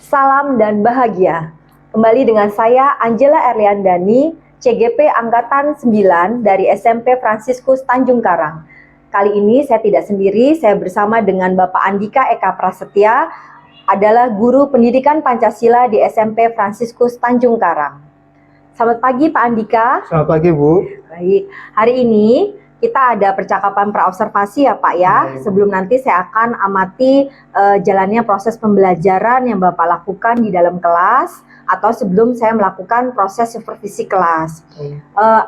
Salam dan bahagia. Kembali dengan saya Angela Erliandani, CGP Angkatan 9 dari SMP Fransiskus Tanjung Karang. Kali ini saya tidak sendiri, saya bersama dengan Bapak Andika Eka Prasetya, adalah guru pendidikan Pancasila di SMP Fransiskus Tanjung Karang. Selamat pagi Pak Andika. Selamat pagi Bu. Baik, hari ini kita ada percakapan praobservasi ya Pak ya. Sebelum nanti saya akan amati jalannya proses pembelajaran yang Bapak lakukan di dalam kelas atau sebelum saya melakukan proses supervisi kelas.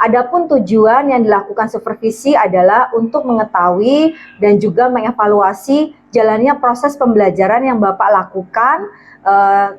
Adapun tujuan yang dilakukan supervisi adalah untuk mengetahui dan juga mengevaluasi jalannya proses pembelajaran yang Bapak lakukan.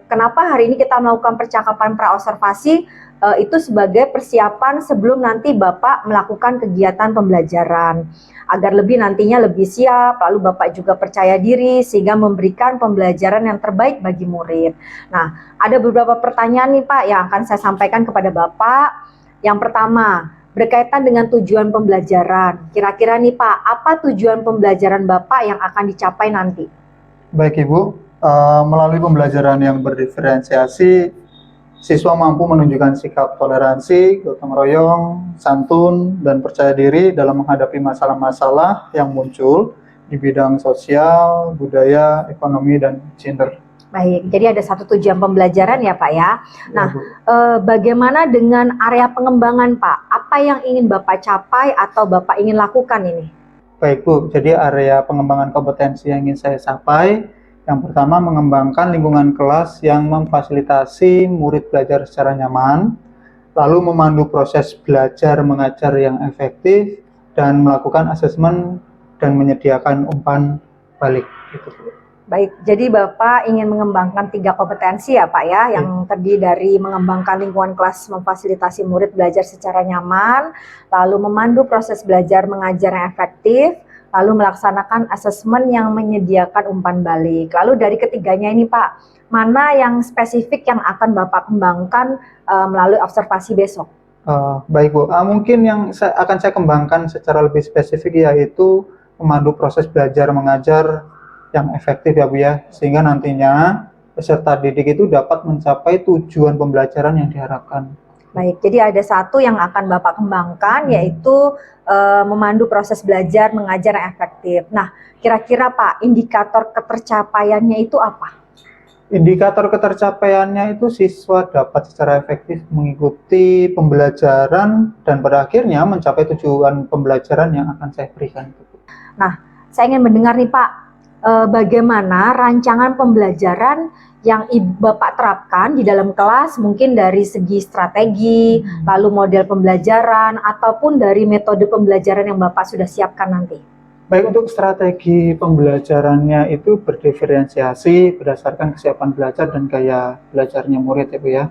Kenapa hari ini kita melakukan percakapan praobservasi? Itu sebagai persiapan sebelum nanti Bapak melakukan kegiatan pembelajaran agar lebih nantinya lebih siap, lalu Bapak juga percaya diri sehingga memberikan pembelajaran yang terbaik bagi murid. Nah, ada beberapa pertanyaan nih Pak yang akan saya sampaikan kepada Bapak. Yang pertama, berkaitan dengan tujuan pembelajaran. Kira-kira nih Pak, apa tujuan pembelajaran Bapak yang akan dicapai nanti? Baik Ibu, melalui pembelajaran yang berdiferensiasi, siswa mampu menunjukkan sikap toleransi, gotong royong, santun, dan percaya diri dalam menghadapi masalah-masalah yang muncul di bidang sosial, budaya, ekonomi, dan gender. Baik, jadi ada satu tujuan pembelajaran ya Pak ya. Nah, bagaimana dengan area pengembangan Pak? Apa yang ingin Bapak capai atau Bapak ingin lakukan ini? Baik Bu, jadi area pengembangan kompetensi yang ingin saya capai, yang pertama, mengembangkan lingkungan kelas yang memfasilitasi murid belajar secara nyaman, lalu memandu proses belajar mengajar yang efektif, dan melakukan asesmen dan menyediakan umpan balik. Baik, jadi Bapak ingin mengembangkan 3 kompetensi ya Pak ya, yang terdiri dari mengembangkan lingkungan kelas memfasilitasi murid belajar secara nyaman, lalu memandu proses belajar mengajar yang efektif, lalu melaksanakan asesmen yang menyediakan umpan balik. Lalu dari ketiganya ini Pak, mana yang spesifik yang akan Bapak kembangkan melalui observasi besok? Baik Bu, mungkin yang akan saya kembangkan secara lebih spesifik yaitu memandu proses belajar mengajar yang efektif ya Bu ya, sehingga nantinya peserta didik itu dapat mencapai tujuan pembelajaran yang diharapkan. Baik, jadi ada satu yang akan Bapak kembangkan yaitu memandu proses belajar mengajar yang efektif. Nah, kira-kira Pak, indikator ketercapaiannya itu apa? Indikator ketercapaiannya itu siswa dapat secara efektif mengikuti pembelajaran dan pada akhirnya mencapai tujuan pembelajaran yang akan saya berikan. Nah, saya ingin mendengar nih Pak, bagaimana rancangan pembelajaran yang Bapak terapkan di dalam kelas, mungkin dari segi strategi, lalu model pembelajaran, ataupun dari metode pembelajaran yang Bapak sudah siapkan nanti. Baik, untuk strategi pembelajarannya itu berdiferensiasi berdasarkan kesiapan belajar dan gaya belajarnya murid ya Bu ya.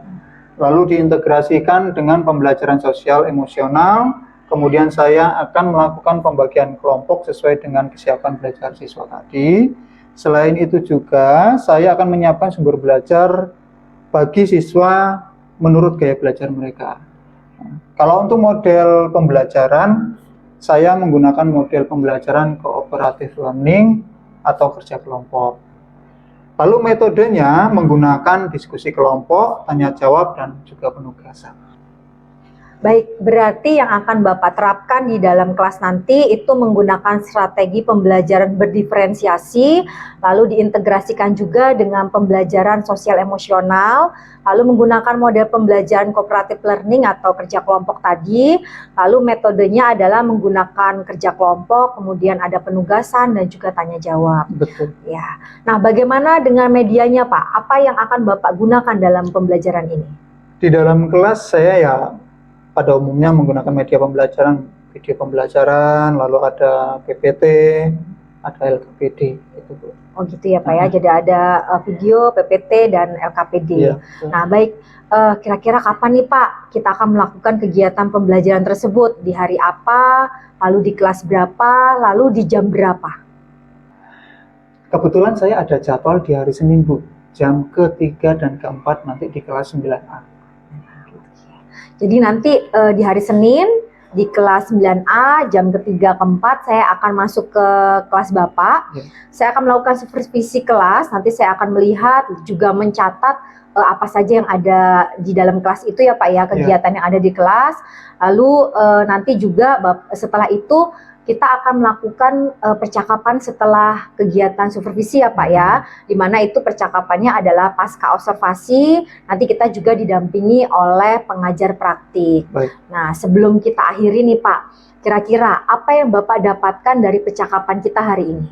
Lalu diintegrasikan dengan pembelajaran sosial emosional, kemudian saya akan melakukan pembagian kelompok sesuai dengan kesiapan belajar siswa tadi. Selain itu juga saya akan menyiapkan sumber belajar bagi siswa menurut gaya belajar mereka. Kalau untuk model pembelajaran, saya menggunakan model pembelajaran cooperative learning atau kerja kelompok. Lalu metodenya menggunakan diskusi kelompok, tanya jawab, dan juga penugasan. Baik, berarti yang akan Bapak terapkan di dalam kelas nanti itu menggunakan strategi pembelajaran berdiferensiasi, lalu diintegrasikan juga dengan pembelajaran sosial emosional, lalu menggunakan model pembelajaran cooperative learning atau kerja kelompok tadi, lalu metodenya adalah menggunakan kerja kelompok, kemudian ada penugasan dan juga tanya jawab. Betul. Ya. Nah, bagaimana dengan medianya Pak? Apa yang akan Bapak gunakan dalam pembelajaran ini? Di dalam kelas saya ya pada umumnya menggunakan media pembelajaran, video pembelajaran, lalu ada PPT, ada LKPD gitu Bu. Oh gitu ya Pak ya, jadi ada video, PPT, dan LKPD. Nah baik, kira-kira kapan nih Pak kita akan melakukan kegiatan pembelajaran tersebut? Di hari apa, lalu di kelas berapa, lalu di jam berapa? Kebetulan saya ada jadwal di hari Senin Bu, jam ke-3 dan ke-4 nanti di kelas 9A. Jadi nanti di hari Senin di kelas 9A, jam ketiga keempat saya akan masuk ke kelas Bapak. Saya akan melakukan supervisi kelas, nanti saya akan melihat juga mencatat apa saja yang ada di dalam kelas itu ya Pak ya, kegiatan yang ada di kelas. Lalu nanti juga setelah itu kita akan melakukan percakapan setelah kegiatan supervisi ya Pak ya, di mana itu percakapannya adalah pasca observasi, nanti kita juga didampingi oleh pengajar praktik. Baik. Nah, sebelum kita akhiri nih Pak, kira-kira apa yang Bapak dapatkan dari percakapan kita hari ini?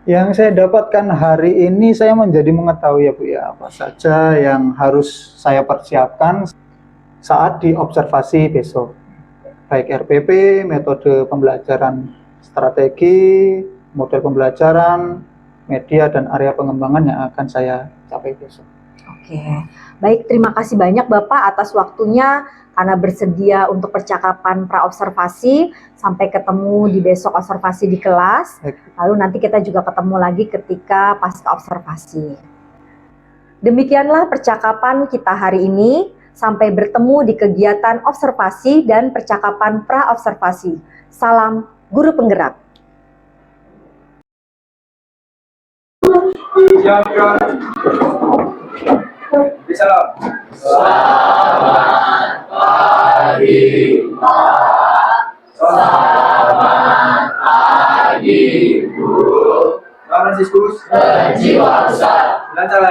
Yang saya dapatkan hari ini, saya menjadi mengetahui ya Bu ya, apa saja yang harus saya persiapkan saat diobservasi besok. Baik RPP, metode pembelajaran strategi, model pembelajaran, media, dan area pengembangan yang akan saya capai besok. Oke, baik, terima kasih banyak Bapak atas waktunya karena bersedia untuk percakapan pra-observasi. Sampai ketemu di besok observasi di kelas. Lalu nanti kita juga ketemu lagi ketika pasca observasi. Demikianlah percakapan kita hari ini. Sampai bertemu di kegiatan observasi dan percakapan pra-observasi. Salam guru penggerak. Salam. Selamat pagi, Pak. Selamat pagi, Bu. Franciscus. Berjiwa besar. Lancar.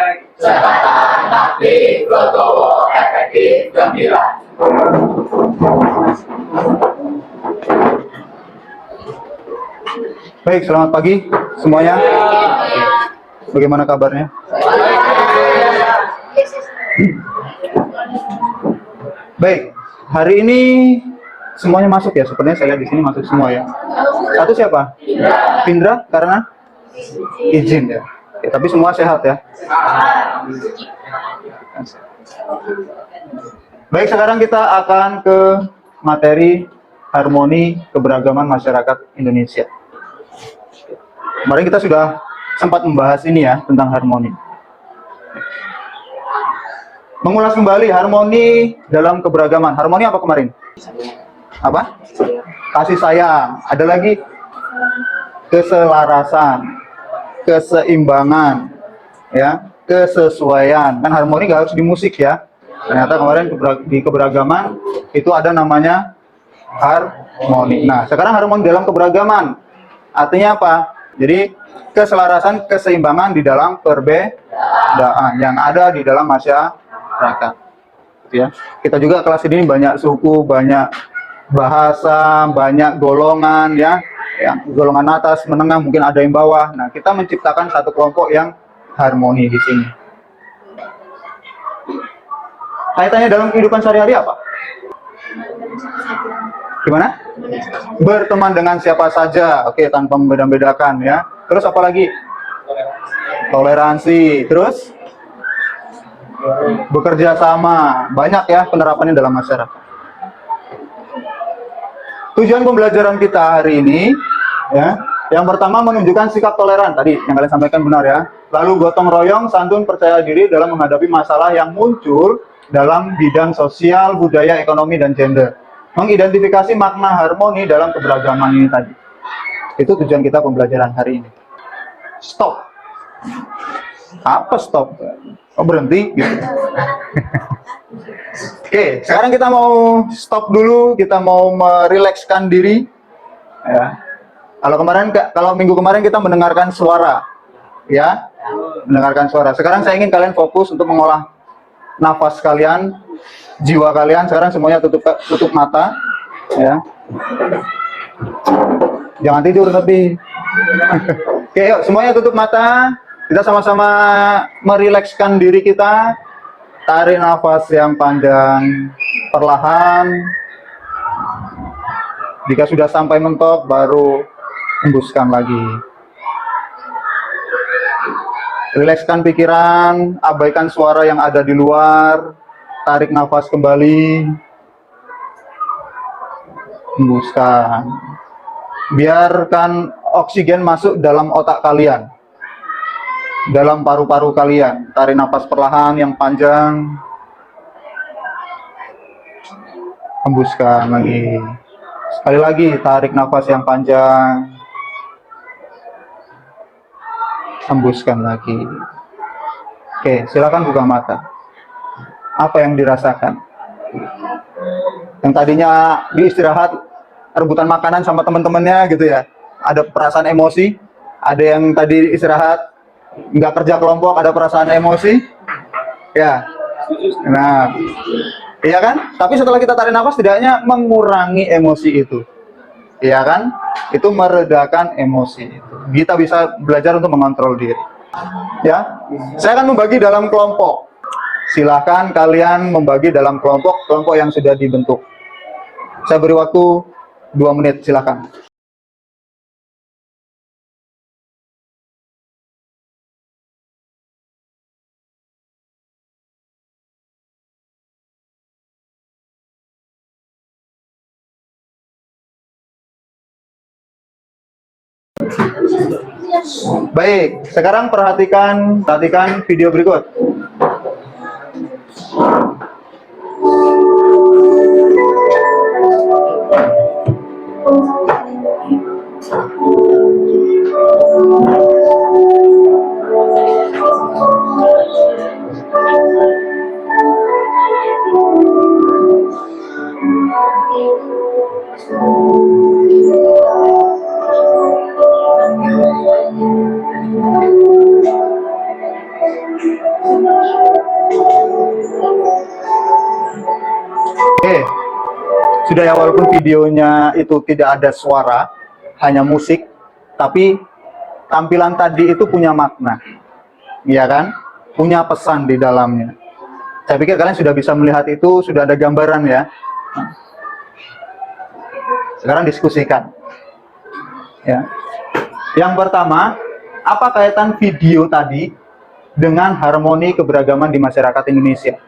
Cekatan aktif, legowo, efektif, gembira. Baik, selamat pagi semuanya. Bagaimana kabarnya? Baik, hari ini semuanya masuk ya. Sepertinya saya lihat di sini masuk semua ya. Satu siapa? Pindra, karena izin ya. Ya, tapi semua sehat ya. Baik, sekarang kita akan ke materi harmoni keberagaman masyarakat Indonesia. Kemarin kita sudah sempat membahas ini ya, tentang harmoni. Mengulas kembali harmoni dalam keberagaman. Harmoni apa kemarin? Apa? Kasih sayang. Ada lagi? Keselarasan, keseimbangan, ya, kesesuaian. Kan harmoni gak harus di musik ya. Ternyata kemarin di keberagaman itu ada namanya harmoni. Nah, sekarang harmoni dalam keberagaman artinya apa? Jadi keselarasan, keseimbangan di dalam perbedaan yang ada di dalam masyarakat. Ya, kita juga kelas ini banyak suku, banyak bahasa, banyak golongan ya. Yang golongan atas, menengah, mungkin ada yang bawah. Nah, kita menciptakan satu kelompok yang harmoni di sini. Kaitannya dalam kehidupan sehari-hari apa? Gimana? Berteman dengan siapa saja, oke, tanpa membeda-bedakan ya. Terus apa lagi? Toleransi. Terus bekerja sama. Banyak ya penerapannya dalam masyarakat. Tujuan pembelajaran kita hari ini, ya, yang pertama menunjukkan sikap toleran tadi yang kalian sampaikan benar ya. Lalu gotong royong, santun, percaya diri dalam menghadapi masalah yang muncul dalam bidang sosial, budaya, ekonomi, dan gender. Mengidentifikasi makna harmoni dalam keberagaman ini tadi. Itu tujuan kita pembelajaran hari ini. Stop. Apa stop? Oh, berhenti gitu. Oke, sekarang kita mau stop dulu, kita mau merilekskan diri. Ya. Kalau minggu kemarin kita mendengarkan suara, ya, mendengarkan suara. Sekarang saya ingin kalian fokus untuk mengolah nafas kalian, jiwa kalian. Sekarang semuanya tutup mata, ya. Jangan tidur tapi. Oke, yuk semuanya tutup mata. Kita sama-sama merilekskan diri kita. Tarik nafas yang panjang, perlahan. Jika sudah sampai mentok, baru hembuskan lagi. Rilekskan pikiran, abaikan suara yang ada di luar. Tarik nafas kembali. Hembuskan. Biarkan oksigen masuk dalam otak kalian, dalam paru-paru kalian. Tarik nafas perlahan yang panjang. Hembuskan lagi. Sekali lagi, tarik nafas yang panjang. Hembuskan lagi. Oke, silakan buka mata. Apa yang dirasakan? Yang tadinya di istirahat, rebutan makanan sama teman-temannya gitu ya. Ada perasaan emosi. Ada yang tadi istirahat, nggak kerja kelompok, ada perasaan emosi. Ya. Nah, iya kan? Tapi setelah kita tarik nafas, setidaknya mengurangi emosi itu. Iya kan? Itu meredakan emosi itu. Kita bisa belajar untuk mengontrol diri. Ya, saya akan membagi dalam kelompok. Silahkan kalian membagi dalam kelompok yang sudah dibentuk. Saya beri waktu 2 menit, silahkan. Baik, sekarang perhatikan video berikut. Oke, sudah ya, walaupun videonya itu tidak ada suara, hanya musik, tapi tampilan tadi itu punya makna, iya kan? Punya pesan di dalamnya. Saya pikir kalian sudah bisa melihat itu, sudah ada gambaran ya. Sekarang diskusikan. Ya. Yang pertama, apa kaitan video tadi dengan harmoni keberagaman di masyarakat Indonesia?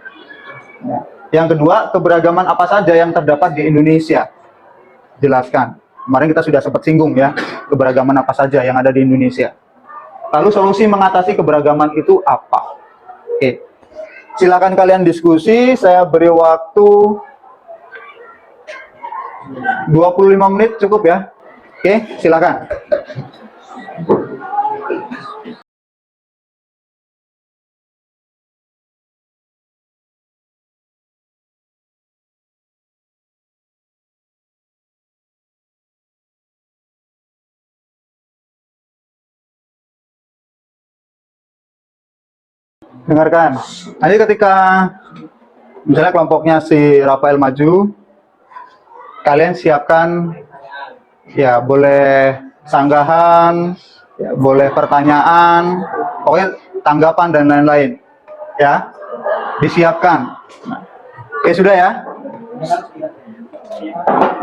Ya. Yang kedua, keberagaman apa saja yang terdapat di Indonesia? Jelaskan. Kemarin kita sudah sempat singgung ya, keberagaman apa saja yang ada di Indonesia. Lalu solusi mengatasi keberagaman itu apa? Oke. Silakan kalian diskusi, saya beri waktu 25 menit cukup ya. Oke, silakan. Dengarkan. Nanti ketika misalnya kelompoknya si Rafael maju, kalian siapkan ya, boleh sanggahan, ya, boleh pertanyaan, pokoknya tanggapan dan lain-lain. Ya, disiapkan. Oke, sudah ya.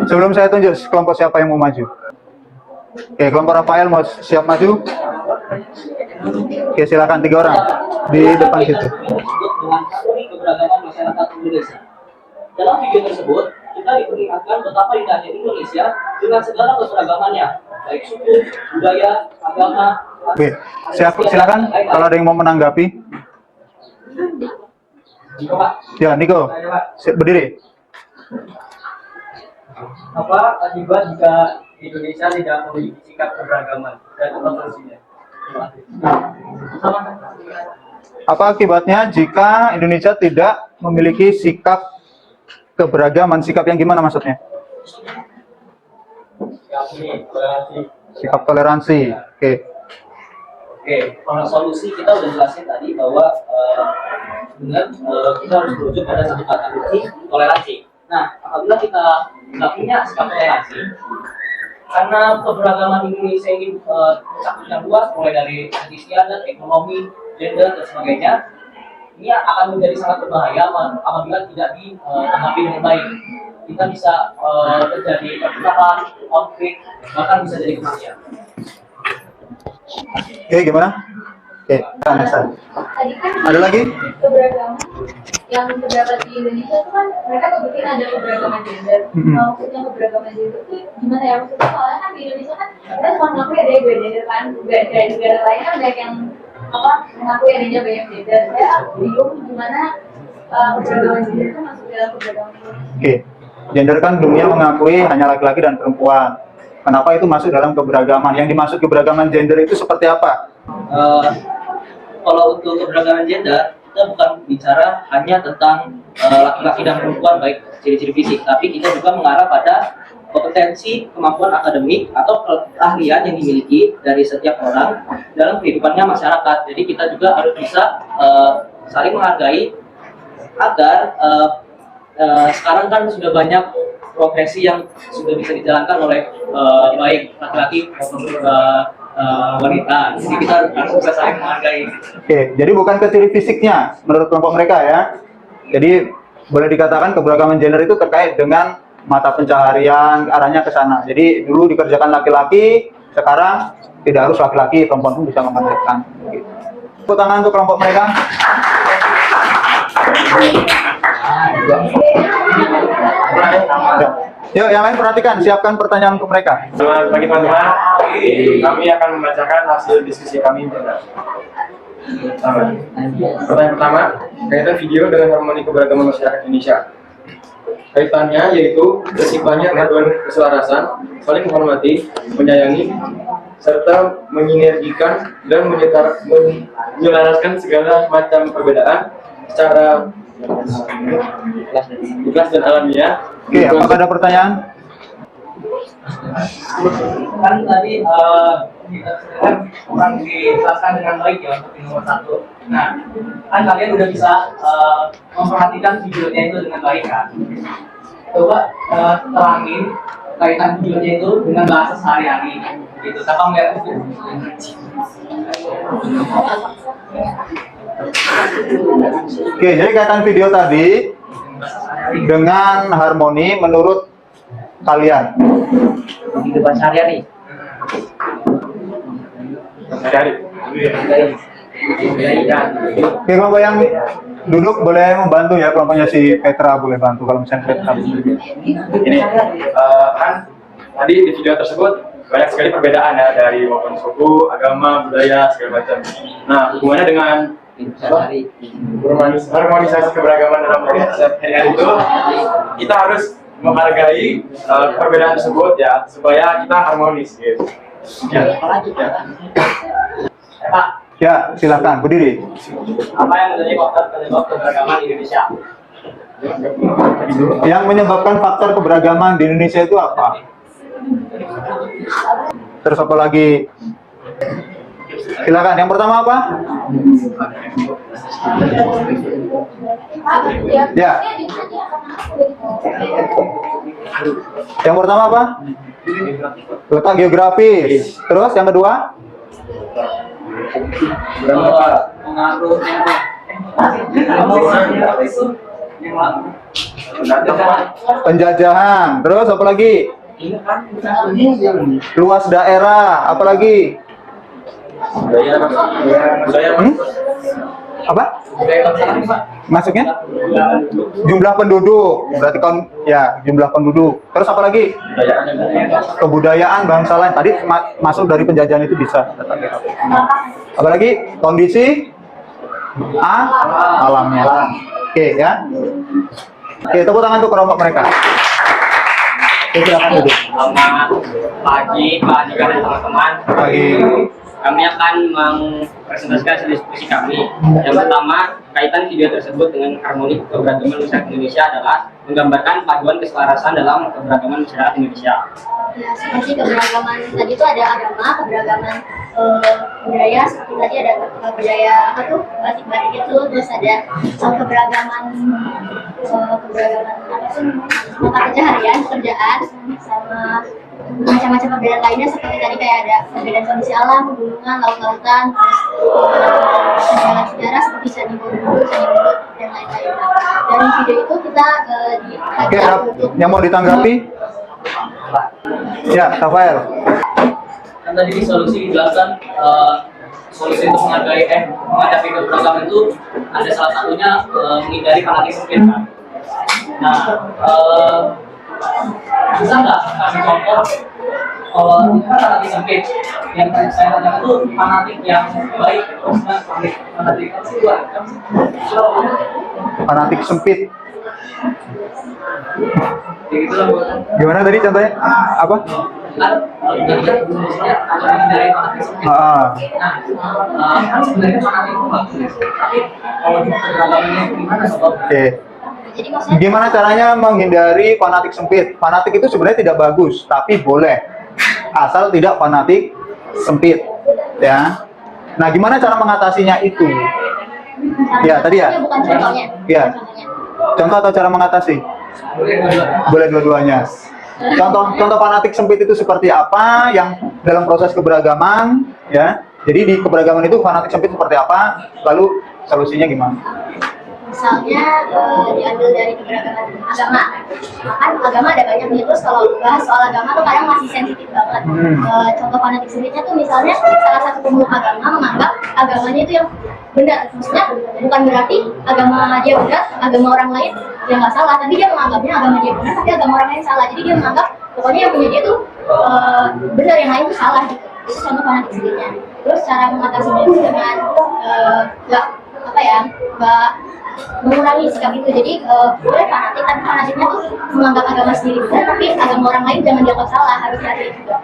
Sebelum saya tunjuk kelompok siapa yang mau maju. Oke, kelompok Rafael mau siap maju? Oke, silakan 3 orang di depan situ. Dengan harmoni keberagaman masyarakat Indonesia. Dalam video tersebut, kita diperlihatkan betapa indahnya Indonesia dengan segala keberagamannya, baik suku, budaya, agama. Oke, silakan kalau ada yang mau menanggapi. Niko, Pak. Ya, Niko, berdiri. Apa akibat jika Indonesia tidak memiliki sikap keberagaman dan apa solusinya? Apa akibatnya jika Indonesia tidak memiliki sikap keberagaman? Sikap yang gimana maksudnya? Sikap toleransi. Oke. Oke, kalau solusi kita udah jelasin tadi bahwa kita harus merujuk pada satu kata kunci, toleransi. Nah, apabila kita nggak punya sikap toleransi, karena keberagaman Indonesia ini mencakup yang luas, mulai dari etnis adat, ekonomi, gender dan sebagainya, ini akan menjadi sangat berbahaya apabila tidak ditanggapi dengan baik. Kita bisa terjadi perpecahan, konflik, bahkan bisa jadi kematian. Oke, gimana? Oke, Nessa. Tadi kan Ada lagi? keberagaman yang terdapat di Indonesia itu kan mereka sebutin ada keberagaman gender. Maksudnya keberagaman gender itu gimana ya, maksudnya soalnya kan di Indonesia kan kita cuma mengakui ada dua gender kan, dari negara lain kan banyak yang mengakui adanya banyak gender. Saya bingung gimana keberagaman gender itu masuk dalam keberagaman Indonesia. Oke. Gender kan dunia mengakui hanya laki-laki dan perempuan. Kenapa itu masuk dalam keberagaman? Yang dimaksud keberagaman gender itu seperti apa? Kalau untuk keberagaman gender, kita bukan bicara hanya tentang laki-laki dan perempuan baik ciri-ciri fisik, tapi kita juga mengarah pada kompetensi, kemampuan akademik atau keahlian yang dimiliki dari setiap orang dalam kehidupannya masyarakat. Jadi kita juga harus bisa saling menghargai agar sekarang kan sudah banyak profesi yang sudah bisa dijalankan oleh baik laki-laki maupun wanita. Jadi kita harus bisa saling menghargai. Oke, jadi bukan ke ciri fisiknya menurut kelompok mereka ya. Jadi boleh dikatakan keberagaman gender itu terkait dengan mata pencaharian, arahnya ke sana. Jadi dulu dikerjakan laki-laki, sekarang tidak harus laki-laki, perempuan pun bisa mengerjakan. Tepuk tangan untuk kelompok mereka. Yuk, yang lain perhatikan, siapkan pertanyaan untuk mereka. Selamat pagi teman-teman. Kami akan membacakan hasil diskusi kami. Pertanyaan pertama, kaitan video dengan harmoni keberagaman masyarakat Indonesia. Kaitannya yaitu terciptanya paduan keselarasan, saling menghormati, menyayangi, serta menyinergikan dan menyelaraskan segala macam perbedaan secara ikhlas dan alamiah. Oke, apakah ada pertanyaan? Kan tadi kita kurang dijelaskan dengan baik ya untuk nomor 1. Nah, kan kalian udah bisa memperhatikan videonya itu dengan baik kan? Coba terangin kaitan videonya itu dengan bahasa sehari-hari. Gitu, siapa melihat itu? Oke, jadi kaitan video tadi dengan harmoni menurut kalian. Kehidupan sehari-hari. Oke, kelompok yang duduk boleh membantu ya, kelompoknya si Petra boleh bantu kalau misalnya Petra. Ini kan tadi di video tersebut banyak sekali perbedaan ya dari maupun suku, agama, budaya segala macam. Nah, hubungannya dengan harmonisasi keberagaman dalam sehari-hari itu, kita harus menghargai perbedaan tersebut ya supaya kita harmonis gitu. Ya. Pak, Ya, silakan berdiri. apa yang menjadi faktor penyebab keberagaman di Indonesia? Yang menyebabkan faktor keberagaman di Indonesia itu apa? Terus apa lagi? Silakan. Yang pertama apa? Ya. Yang pertama apa? Letak geografis. Terus yang kedua? Pengaruh Penjajahan. Terus apa lagi? Luas daerah. Apa lagi? Apa? Masuknya? Jumlah penduduk. Berarti kan ya jumlah penduduk. Terus apa lagi? Kebudayaan bangsa lain. Tadi masuk dari penjajahan itu bisa. Apalagi kondisi alamnya. Oke ya. Oke, tepuk tangan untuk kelompok mereka. Oke, silakan duduk. Selamat pagi Pak Andika dan teman-teman. Pagi. Kami akan mempresentasikan diskusi kami. Yang pertama, kaitan video tersebut dengan harmoni keberagaman masyarakat Indonesia adalah menggambarkan paduan keselarasan dalam keberagaman masyarakat Indonesia. Ya, seperti keberagaman tadi itu ada agama, keberagaman budaya, seperti tadi ada budaya apa tuh batik-batik itu, terus ada keberagaman apa sih mata pencaharian, pekerjaan, sama macam-macam perbedaan lainnya seperti tadi kayak ada perbedaan kondisi alam, pegunungan, laut-lautan, terus peninggalan sejarah seperti Candi Borobudur, dan lain-lain. Dari video itu kita Oke, yang mau ditanggapi? Ya, Rafael. kan tadi di solusi dijelaskan solusi untuk menghadapi keberagaman itu ada salah satunya menghindari fanatisme kan. Nah, bisa nggak kasih contoh kalau itu kan fanatik sempit yang saya tanyakan itu fanatik yang baik, fanatik luar Fanatik sempit. gitu lah. Gimana tadi contohnya? Apa? Kan maksudnya kalau menghindari fanatik sempit. Ah, Kan sebenarnya fanatik itu bagus, tapi kalau di keberagamannya itu gimana sob? oke. Jadi maksudnya Gimana caranya menghindari fanatik sempit? Fanatik itu sebenarnya tidak bagus, tapi boleh. Asal tidak fanatik sempit, ya. Nah, gimana cara mengatasinya itu? Ya, tadi ya? bukan contohnya. Iya. Bukan contohnya. Contoh atau cara mengatasi? Boleh dua-duanya. Contoh fanatik sempit itu seperti apa yang dalam proses keberagaman, ya. Jadi di keberagaman itu fanatik sempit seperti apa? Lalu solusinya gimana? Misalnya diambil dari keberagaman agama. Kan agama ada banyak nih, terus kalau bahas soal agama tuh kadang masih sensitif banget. Contoh fanatik sempitnya tuh misalnya salah satu pemeluk agama menganggap agamanya itu yang benar. Maksudnya bukan berarti agama dia benar, agama orang lain yang nggak salah, tapi dia menganggapnya agama dia benar, tapi agama orang lain salah. Jadi dia menganggap pokoknya yang punya dia tuh benar, yang lain tuh salah gitu. Itu contoh fanatik sempitnya. Terus cara mengatasinya itu dengan nggak mengurangi sikap itu. Jadi boleh fanatik, tapi fanatiknya tuh menganggap agama sendiri benar, tapi agama orang lain jangan dianggap salah, harus dihargai juga.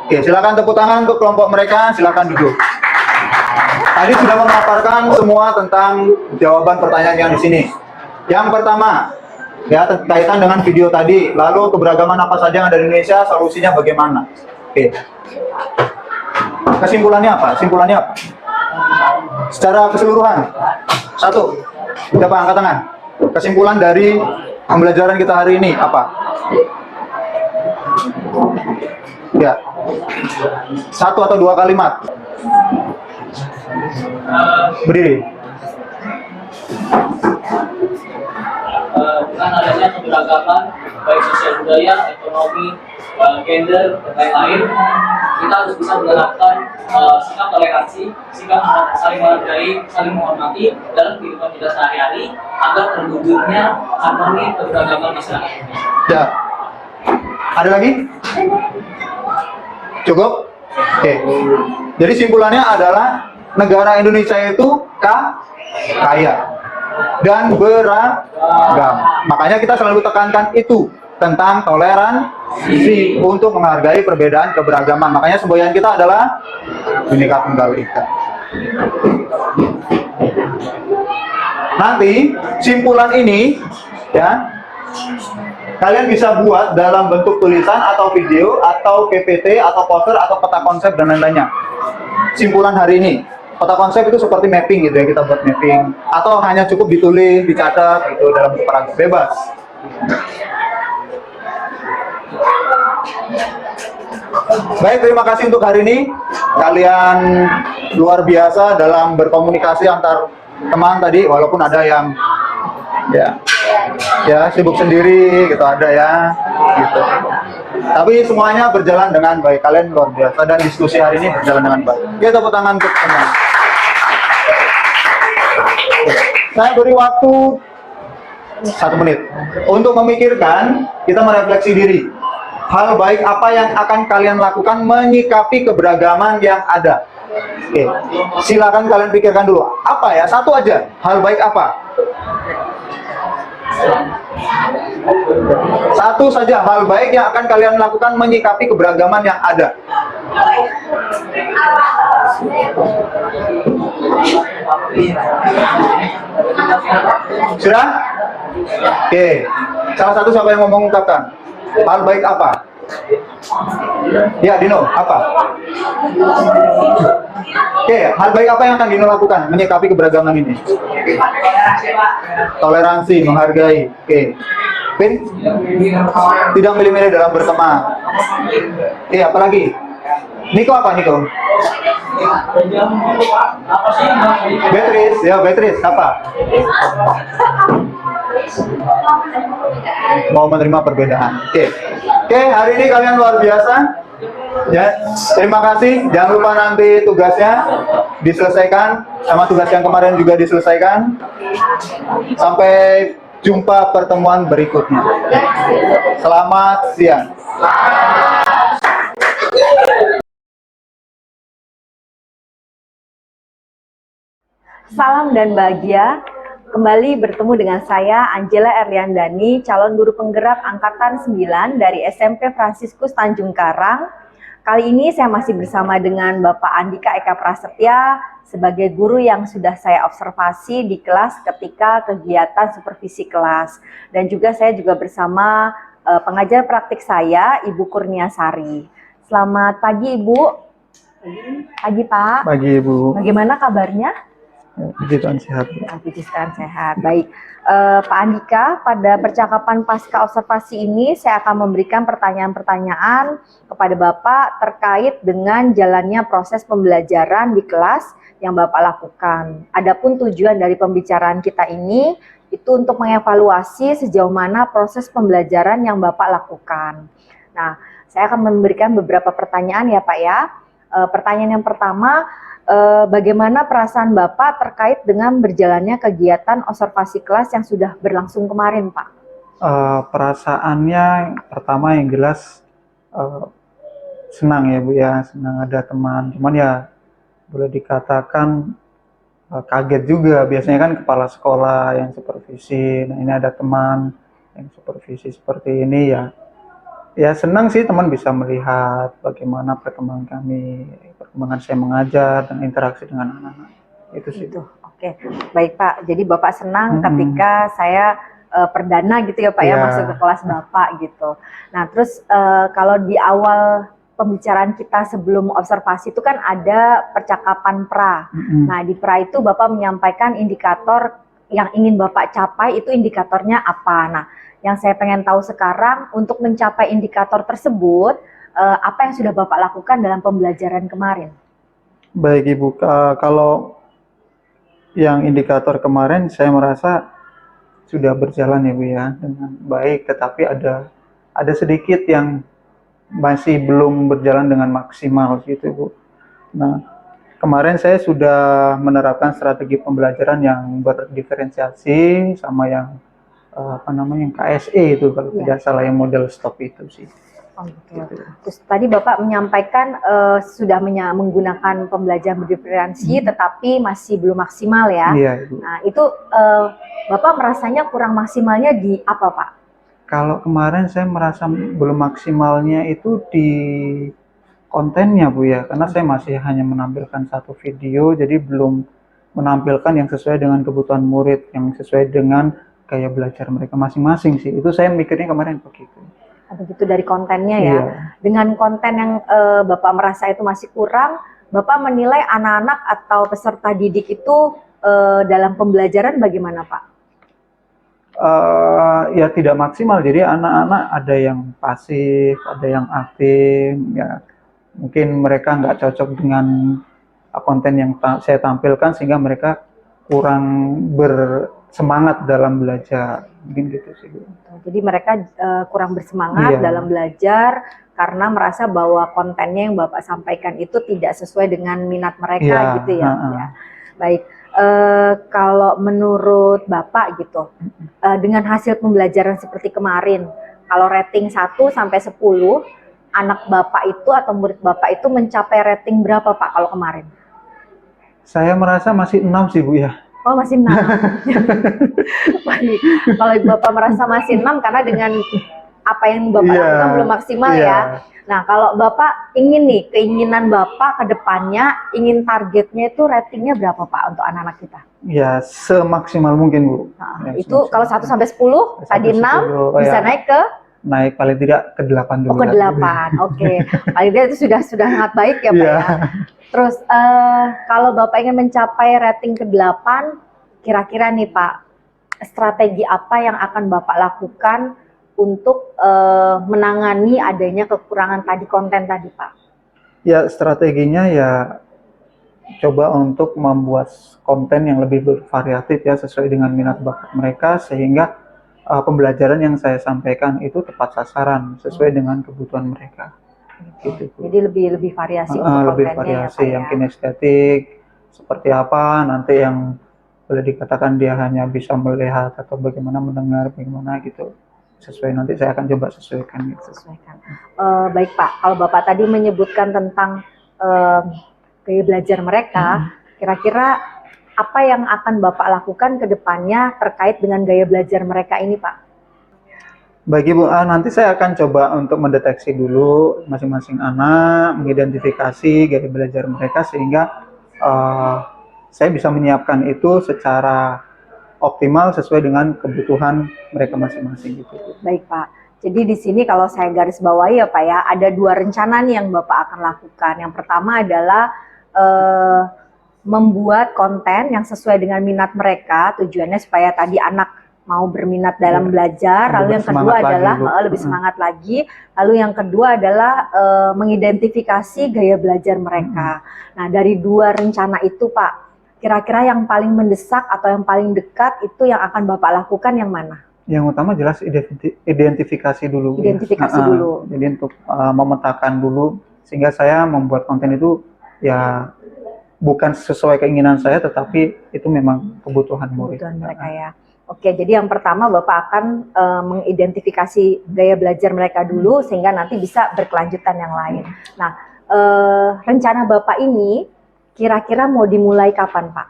Oke, silakan tepuk tangan untuk kelompok mereka. Silakan duduk. Tadi sudah memaparkan semua tentang jawaban pertanyaan yang di sini. Yang pertama, ya kaitan dengan video tadi. Lalu keberagaman apa saja yang ada di Indonesia, solusinya bagaimana? Oke. Kesimpulannya apa? Simpulannya apa? Secara keseluruhan. Satu, siapa angkat tangan? Kesimpulan dari pembelajaran kita hari ini apa? Ya, satu atau dua kalimat. Berdiri. Dengan adanya keberagaman baik sosial budaya, ekonomi, gender, dan lain-lain, kita harus bisa menerapkan sikap toleransi, sikap saling menghargai, saling menghormati dalam kehidupan kita sehari-hari agar terwujudnya harmoni keberagaman masyarakat. Ya. Ada lagi? Cukup? Oke. Jadi simpulannya adalah negara Indonesia itu kaya dan beragam. Makanya kita selalu tekankan itu tentang toleransi untuk menghargai perbedaan keberagaman. Makanya semboyan kita adalah Bhinneka Tunggal Ika. Nanti simpulan ini ya kalian bisa buat dalam bentuk tulisan atau video atau PPT atau poster atau peta konsep dan lain-lainnya. Simpulan hari ini, peta konsep itu seperti mapping gitu ya, kita buat mapping atau hanya cukup ditulis, dicatat gitu dalam bentuk paragraf, bebas. Baik, terima kasih untuk hari ini. Kalian luar biasa dalam berkomunikasi antar teman tadi, walaupun ada yang ya sibuk sendiri gitu, ada ya gitu. Tapi semuanya berjalan dengan baik. Kalian luar biasa dan diskusi hari ini berjalan dengan baik. Oke, tepuk tangan untuk teman. Saya beri waktu 1 menit untuk memikirkan, kita merefleksi diri. Hal baik apa yang akan kalian lakukan menyikapi keberagaman yang ada? Oke, silakan kalian pikirkan dulu. Apa ya? Satu aja. Hal baik apa? Satu saja hal baik yang akan kalian lakukan menyikapi keberagaman yang ada. Sudah? Oke. Salah satu siapa yang mau mengungkapkan? Hal baik apa? Ya, Dino, apa? Oke, hal baik apa yang akan Dino lakukan menyikapi keberagaman ini? Toleransi, menghargai. Oke. Pin? Tidak milih-milih dalam berteman. Oke, apa lagi? Niko apa, Niko? Beatrice, ya Beatrice, apa? Mau menerima perbedaan. Oke, hari ini kalian luar biasa. Ya, terima kasih. Jangan lupa nanti tugasnya diselesaikan, sama tugas yang kemarin juga diselesaikan. Sampai jumpa pertemuan berikutnya. Selamat siang. Salam dan bahagia. kembali bertemu dengan saya Angela Erliandani, calon guru penggerak angkatan 9 dari SMP Fransiskus Tanjung Karang. Kali ini saya masih bersama dengan Bapak Andika Eka Prasetya sebagai guru yang sudah saya observasi di kelas ketika kegiatan supervisi kelas. Dan juga saya juga bersama pengajar praktik saya, Ibu Kurniasari. Selamat pagi Ibu. Pagi Pak. Pagi Ibu. Bagaimana kabarnya? Puji Tuhan sehat. Puji Tuhan sehat. Baik, Pak Andika, pada percakapan pasca observasi ini saya akan memberikan pertanyaan-pertanyaan kepada Bapak terkait dengan jalannya proses pembelajaran di kelas yang Bapak lakukan. Adapun tujuan dari pembicaraan kita ini itu untuk mengevaluasi sejauh mana proses pembelajaran yang Bapak lakukan. Nah, saya akan memberikan beberapa pertanyaan ya Pak ya. Pertanyaan yang pertama, bagaimana perasaan Bapak terkait dengan berjalannya kegiatan observasi kelas yang sudah berlangsung kemarin, Pak? Perasaannya pertama yang jelas senang ya Bu ya, senang ada teman. Cuman ya boleh dikatakan kaget juga. Biasanya kan kepala sekolah yang supervisi, nah ini ada teman yang supervisi seperti ini ya. Ya senang sih teman bisa melihat bagaimana perkembangan saya mengajar dan interaksi dengan anak-anak. Itu sih. Itu. Oke, baik Pak. Jadi Bapak senang ketika saya perdana gitu ya Pak ya masuk ke kelas Bapak gitu. Nah terus kalau di awal pembicaraan kita sebelum observasi itu kan ada percakapan pra. Nah di pra itu Bapak menyampaikan indikator yang ingin Bapak capai itu indikatornya apa. Nah yang saya pengen tahu sekarang untuk mencapai indikator tersebut, apa yang sudah Bapak lakukan dalam pembelajaran kemarin? Baik Ibu, kalau yang indikator kemarin saya merasa sudah berjalan ya Bu ya dengan baik, tetapi ada sedikit yang masih belum berjalan dengan maksimal gitu Bu. Nah kemarin saya sudah menerapkan strategi pembelajaran yang berdiferensiasi sama yang yang KSE itu kalau tidak salah yang model stop itu sih. Gitu. Terus tadi Bapak menyampaikan sudah menggunakan pembelajaran berdiferensi tetapi masih belum maksimal ya. Iya, Ibu. Nah itu Bapak merasanya kurang maksimalnya di apa Pak? Kalau kemarin saya merasa belum maksimalnya itu di kontennya Bu ya, karena saya masih hanya menampilkan satu video, jadi belum menampilkan yang sesuai dengan kebutuhan murid, yang sesuai dengan gaya belajar mereka masing-masing sih. Itu saya mikirnya kemarin begitu. Begitu dari kontennya ya. Iya. Dengan konten yang Bapak merasa itu masih kurang, Bapak menilai anak-anak atau peserta didik itu dalam pembelajaran bagaimana Pak? Ya tidak maksimal. Jadi anak-anak ada yang pasif, ada yang aktif. Ya mungkin mereka nggak cocok dengan konten yang saya tampilkan sehingga mereka kurang bersemangat dalam belajar, mungkin gitu sih. Jadi mereka kurang bersemangat dalam belajar karena merasa bahwa kontennya yang Bapak sampaikan itu tidak sesuai dengan minat mereka gitu ya. Ya. Baik, kalau menurut Bapak gitu, dengan hasil pembelajaran seperti kemarin, kalau rating 1 sampai 10, anak Bapak itu atau murid Bapak itu mencapai rating berapa Pak kalau kemarin? Saya merasa masih 6 sih Bu ya. Oh masih 6. Baik. Kalau Bapak merasa masih 6 karena dengan apa yang Bapak lakukan belum maksimal ya. Nah kalau Bapak ingin nih, keinginan Bapak ke depannya, ingin targetnya itu ratingnya berapa Pak untuk anak-anak kita? Ya semaksimal mungkin Bu. Nah, ya, itu kalau 1 sampai 10, tadi 6, bisa naik ke? Naik paling tidak ke 8 dulu. Oh ke 8, oke. Paling tidak itu sudah sangat baik ya Pak ya. Terus kalau Bapak ingin mencapai rating ke-8, kira-kira nih Pak, strategi apa yang akan Bapak lakukan untuk menangani adanya kekurangan tadi konten tadi Pak? Ya strateginya ya coba untuk membuat konten yang lebih bervariatif ya sesuai dengan minat bakat mereka sehingga pembelajaran yang saya sampaikan itu tepat sasaran sesuai dengan kebutuhan mereka. Gitu. Jadi lebih variasi untuk lebih kontennya variasi ya, yang kinestetik seperti apa, nanti yang boleh dikatakan dia hanya bisa melihat atau bagaimana mendengar bagaimana gitu, sesuai nanti saya akan coba sesuaikan gitu. Baik Pak, kalau Bapak tadi menyebutkan tentang gaya belajar mereka, kira-kira apa yang akan Bapak lakukan ke depannya terkait dengan gaya belajar mereka ini, Pak? Baik Ibu, nanti saya akan coba untuk mendeteksi dulu masing-masing anak, mengidentifikasi gaya belajar mereka sehingga saya bisa menyiapkan itu secara optimal sesuai dengan kebutuhan mereka masing-masing gitu. Baik Pak, jadi di sini kalau saya garis bawahi ya Pak ya, ada 2 rencana nih yang Bapak akan lakukan. Yang pertama adalah membuat konten yang sesuai dengan minat mereka, tujuannya supaya tadi anak mau berminat dalam belajar. Lalu yang kedua adalah lebih semangat lagi. Lalu yang kedua adalah mengidentifikasi gaya belajar mereka. Nah, dari 2 rencana itu Pak, kira-kira yang paling mendesak atau yang paling dekat itu yang akan Bapak lakukan yang mana? Yang utama jelas identifikasi dulu. Identifikasi dulu. Jadi untuk memetakan dulu sehingga saya membuat konten itu ya bukan sesuai keinginan saya, tetapi itu memang kebutuhan murid. Kebutuhan mereka ya. Oke, jadi yang pertama Bapak akan mengidentifikasi gaya belajar mereka dulu sehingga nanti bisa berkelanjutan yang lain. Nah, rencana Bapak ini kira-kira mau dimulai kapan, Pak?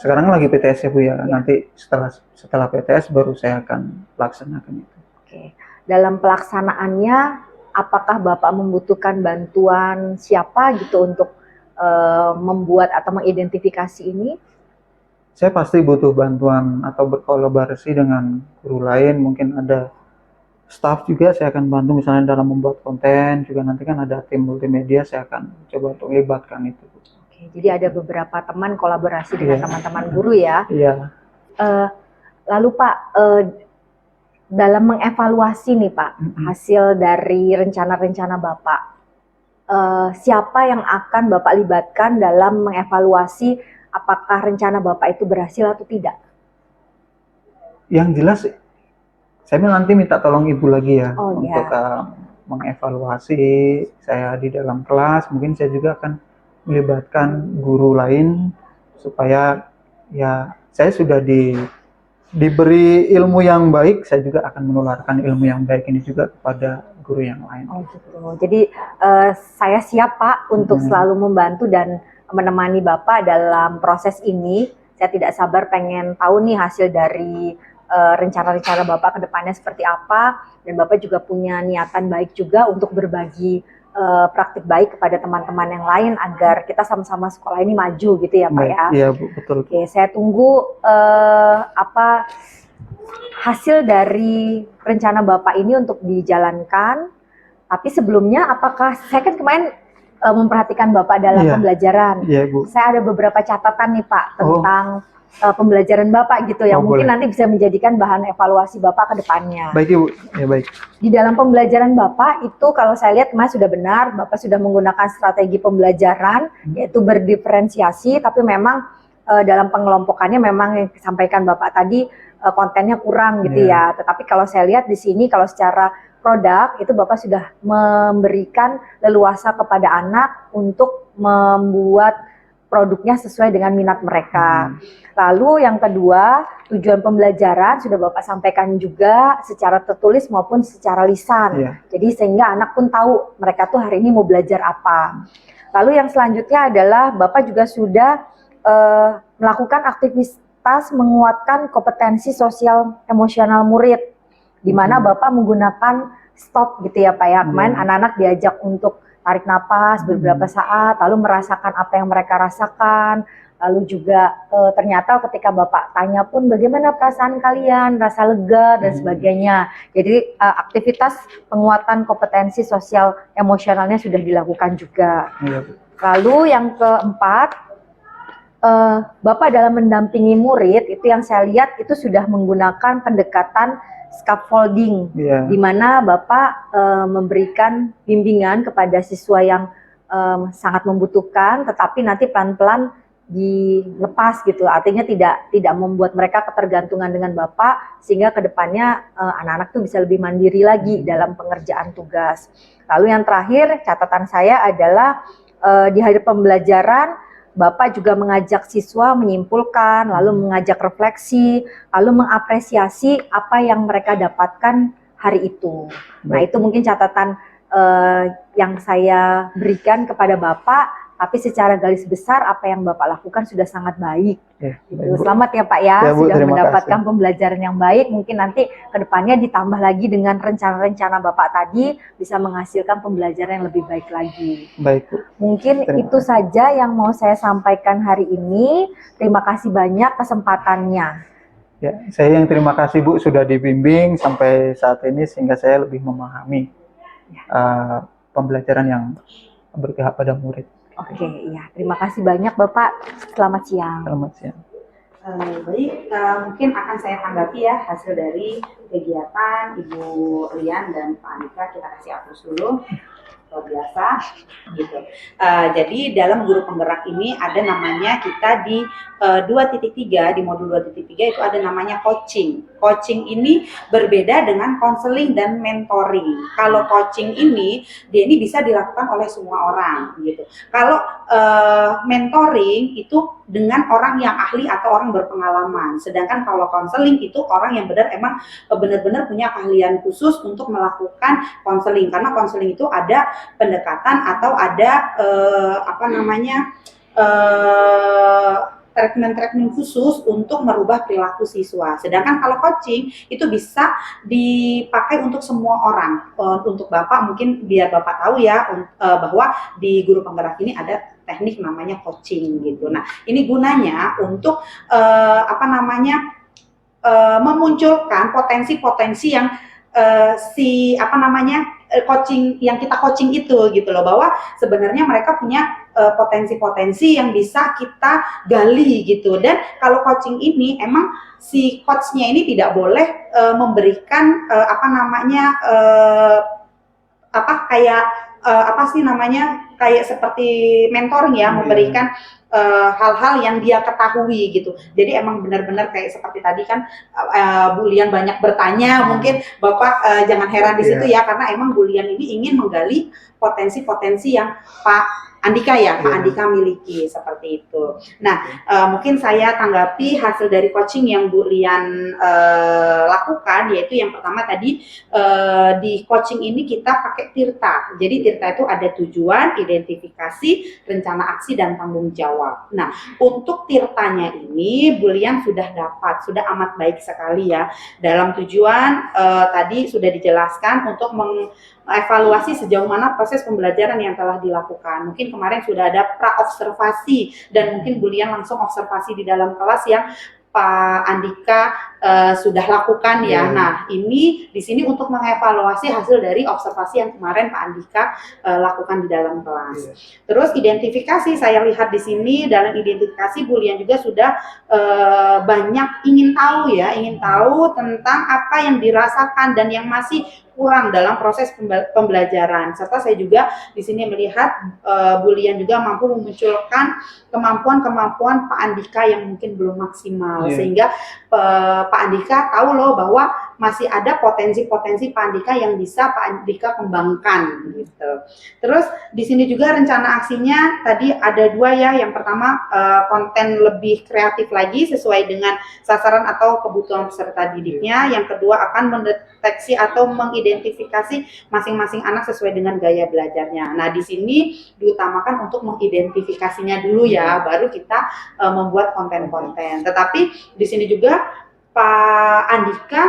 Sekarang lagi PTS ya Bu ya. Nanti setelah PTS baru saya akan laksanakan itu. Oke. Dalam pelaksanaannya apakah Bapak membutuhkan bantuan siapa gitu untuk membuat atau mengidentifikasi ini? Saya pasti butuh bantuan atau berkolaborasi dengan guru lain, mungkin ada staff juga saya akan bantu misalnya dalam membuat konten, juga nanti kan ada tim multimedia, saya akan coba untuk libatkan itu. Oke, jadi ada beberapa teman kolaborasi dengan teman-teman guru ya. Iya. Lalu Pak, dalam mengevaluasi nih Pak, hasil dari rencana-rencana Bapak, siapa yang akan Bapak libatkan dalam mengevaluasi apakah rencana Bapak itu berhasil atau tidak? Yang jelas, saya nanti minta tolong Ibu lagi ya untuk mengevaluasi saya di dalam kelas. Mungkin saya juga akan melibatkan guru lain supaya ya saya sudah diberi ilmu yang baik, saya juga akan menularkan ilmu yang baik ini juga kepada guru yang lain. Oh gitu. Jadi saya siap Pak untuk selalu membantu dan menemani Bapak dalam proses ini. Saya tidak sabar pengen tahu nih hasil dari rencana-rencana Bapak ke depannya seperti apa, dan Bapak juga punya niatan baik juga untuk berbagi praktik baik kepada teman-teman yang lain agar kita sama-sama sekolah ini maju gitu ya Pak ya. Iya Bu, betul. Oke, saya tunggu apa hasil dari rencana Bapak ini untuk dijalankan. Tapi sebelumnya apakah saya kan kemarin memperhatikan Bapak dalam pembelajaran. Iya, Bu. Saya ada beberapa catatan nih Pak tentang pembelajaran Bapak gitu yang mungkin nanti bisa menjadikan bahan evaluasi Bapak ke depannya. Baik Ibu, ya baik. Di dalam pembelajaran Bapak itu kalau saya lihat kemarin sudah benar, Bapak sudah menggunakan strategi pembelajaran yaitu berdiferensiasi, tapi memang dalam pengelompokannya memang yang disampaikan Bapak tadi kontennya kurang gitu ya. Tetapi kalau saya lihat di sini kalau secara produk itu Bapak sudah memberikan leluasa kepada anak untuk membuat produknya sesuai dengan minat mereka. Lalu yang kedua, tujuan pembelajaran sudah Bapak sampaikan juga secara tertulis maupun secara lisan. Jadi sehingga anak pun tahu mereka tuh hari ini mau belajar apa. Lalu yang selanjutnya adalah Bapak juga sudah melakukan aktivitas menguatkan kompetensi sosial emosional murid, di mana Bapak menggunakan stop gitu ya Pak ya. Kemarin anak-anak diajak untuk tarik napas beberapa saat, lalu merasakan apa yang mereka rasakan. Lalu juga ternyata ketika Bapak tanya pun bagaimana perasaan kalian, rasa lega dan sebagainya. Jadi aktivitas penguatan kompetensi sosial emosionalnya sudah dilakukan juga. Lalu yang keempat, Bapak dalam mendampingi murid itu yang saya lihat itu sudah menggunakan pendekatan scaffolding, di mana Bapak memberikan bimbingan kepada siswa yang sangat membutuhkan, tetapi nanti pelan-pelan dilepas gitu, artinya tidak membuat mereka ketergantungan dengan Bapak, sehingga kedepannya anak-anak tuh bisa lebih mandiri lagi dalam pengerjaan tugas. Lalu yang terakhir catatan saya adalah di hari pembelajaran Bapak juga mengajak siswa menyimpulkan, lalu mengajak refleksi, lalu mengapresiasi apa yang mereka dapatkan hari itu. Nah itu mungkin catatan yang saya berikan kepada Bapak tapi secara garis besar apa yang Bapak lakukan sudah sangat baik. Ya, Gitu. baik, Bu. Selamat ya Pak ya, Ya, Bu, sudah terima mendapatkan kasih. pembelajaran yang baik. Mungkin nanti ke depannya ditambah lagi dengan rencana-rencana Bapak tadi bisa menghasilkan pembelajaran yang lebih baik lagi. Baik, Bu. Mungkin Terima itu saja yang mau saya sampaikan hari ini. Terima kasih banyak kesempatannya. Ya, saya yang terima kasih Bu sudah dibimbing sampai saat ini sehingga saya lebih memahami pembelajaran yang berpihak pada murid. Oke, iya. Terima kasih banyak Bapak. Selamat siang. Selamat siang. Baik, mungkin akan saya tanggapi ya hasil dari kegiatan Ibu Rian dan Pak Andika. Kita kasih aplaus dulu. Luar biasa gitu. Jadi dalam guru penggerak ini ada namanya kita di 2.3 di modul 2.3 itu ada namanya coaching. Coaching ini berbeda dengan konseling dan mentoring. Kalau coaching ini dia ini bisa dilakukan oleh semua orang gitu. Kalau mentoring itu dengan orang yang ahli atau orang berpengalaman. Sedangkan kalau konseling itu orang yang benar-benar punya keahlian khusus untuk melakukan konseling. Karena konseling itu ada pendekatan atau ada treatment khusus untuk merubah perilaku siswa. Sedangkan kalau coaching itu bisa dipakai untuk semua orang. Untuk Bapak mungkin biar Bapak tahu ya bahwa di guru penggerak ini ada teknik namanya coaching gitu. Nah, ini gunanya untuk memunculkan potensi-potensi yang coaching yang kita coaching itu gitu loh, bahwa sebenarnya mereka punya potensi-potensi yang bisa kita gali gitu. Dan kalau coaching ini emang si coachnya ini tidak boleh memberikan kayak seperti mentoring ya, memberikan hal-hal yang dia ketahui gitu. Jadi emang benar-benar kayak seperti tadi kan Bu Lian banyak bertanya, mungkin Bapak jangan heran di situ ya, karena emang Bu Lian ini ingin menggali potensi-potensi yang Pak Andika ya, Pak Andika miliki seperti itu. Nah, mungkin saya tanggapi hasil dari coaching yang Bu Lian lakukan, yaitu yang pertama tadi di coaching ini kita pakai TIRTA. Jadi TIRTA itu ada tujuan, identifikasi, rencana aksi, dan tanggung jawab. Nah, untuk TIRTA-nya ini Bu Lian sudah amat baik sekali ya. Dalam tujuan tadi sudah dijelaskan untuk mengevaluasi sejauh mana proses pembelajaran yang telah dilakukan. Mungkin kemarin sudah ada pra-observasi dan mungkin Bu Lian langsung observasi di dalam kelas yang Pak Andika sudah lakukan ya. Nah, ini di sini untuk mengevaluasi hasil dari observasi yang kemarin Pak Andika lakukan di dalam kelas. Terus identifikasi, saya lihat di sini dalam identifikasi Bu Lian juga sudah banyak ingin tahu tentang apa yang dirasakan dan yang masih kurang dalam proses pembelajaran. Serta saya juga di sini melihat Bu Lian juga mampu memunculkan kemampuan-kemampuan Pak Andika yang mungkin belum maksimal, sehingga Pak Andika tahu loh bahwa masih ada potensi-potensi Pak Andika yang bisa Pak Andika kembangkan gitu. Terus di sini juga rencana aksinya tadi ada dua ya. Yang pertama konten lebih kreatif lagi sesuai dengan sasaran atau kebutuhan peserta didiknya. Yang kedua akan mendeteksi atau mengidentifikasi masing-masing anak sesuai dengan gaya belajarnya. Nah, di sini diutamakan untuk mengidentifikasinya dulu ya, baru kita membuat konten-konten. Tetapi di sini juga Pak Andika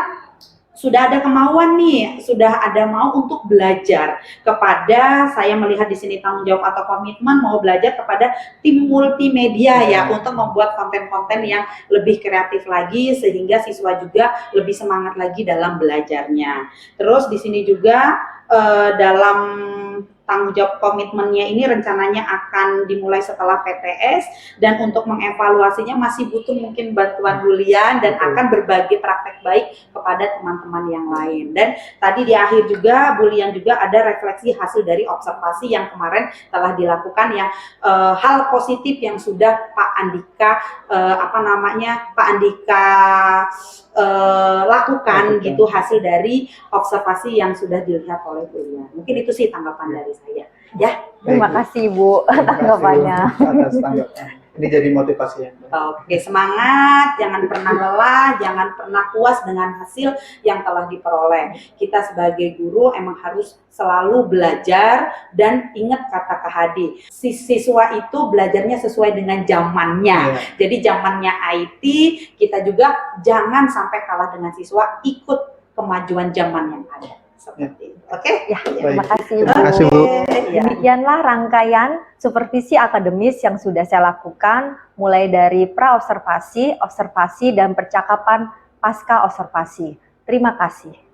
sudah ada kemauan nih, sudah ada mau untuk belajar kepada, saya melihat di sini tanggung jawab atau komitmen mau belajar kepada tim multimedia ya, untuk membuat konten-konten yang lebih kreatif lagi sehingga siswa juga lebih semangat lagi dalam belajarnya. Terus di sini juga dalam tanggung jawab komitmennya ini rencananya akan dimulai setelah PTS, dan untuk mengevaluasinya masih butuh mungkin bantuan Bu Lian dan akan berbagi praktek baik kepada teman-teman yang lain. Dan tadi di akhir juga Bu Lian juga ada refleksi hasil dari observasi yang kemarin telah dilakukan yang hal positif yang sudah Pak Andika lakukan gitu, hasil dari observasi yang sudah dilihat oleh Bu Lian. Mungkin itu sih tanggapan dari saya. Ya, Terima kasih Bu tanggapannya. Atas tanggapan. Ini jadi motivasi ya. Oke, semangat, jangan pernah lelah, jangan pernah puas dengan hasil yang telah diperoleh. Kita sebagai guru emang harus selalu belajar dan ingat kata Kak Hadi. Si siswa itu belajarnya sesuai dengan zamannya. Jadi zamannya IT, kita juga jangan sampai kalah dengan siswa, ikut kemajuan zaman yang ada. Seperti itu. Oke? Ya, terima kasih Bu. Terima kasih, Bu. Ya. Demikianlah rangkaian supervisi akademis yang sudah saya lakukan mulai dari pra-observasi, observasi, dan percakapan pasca observasi. Terima kasih.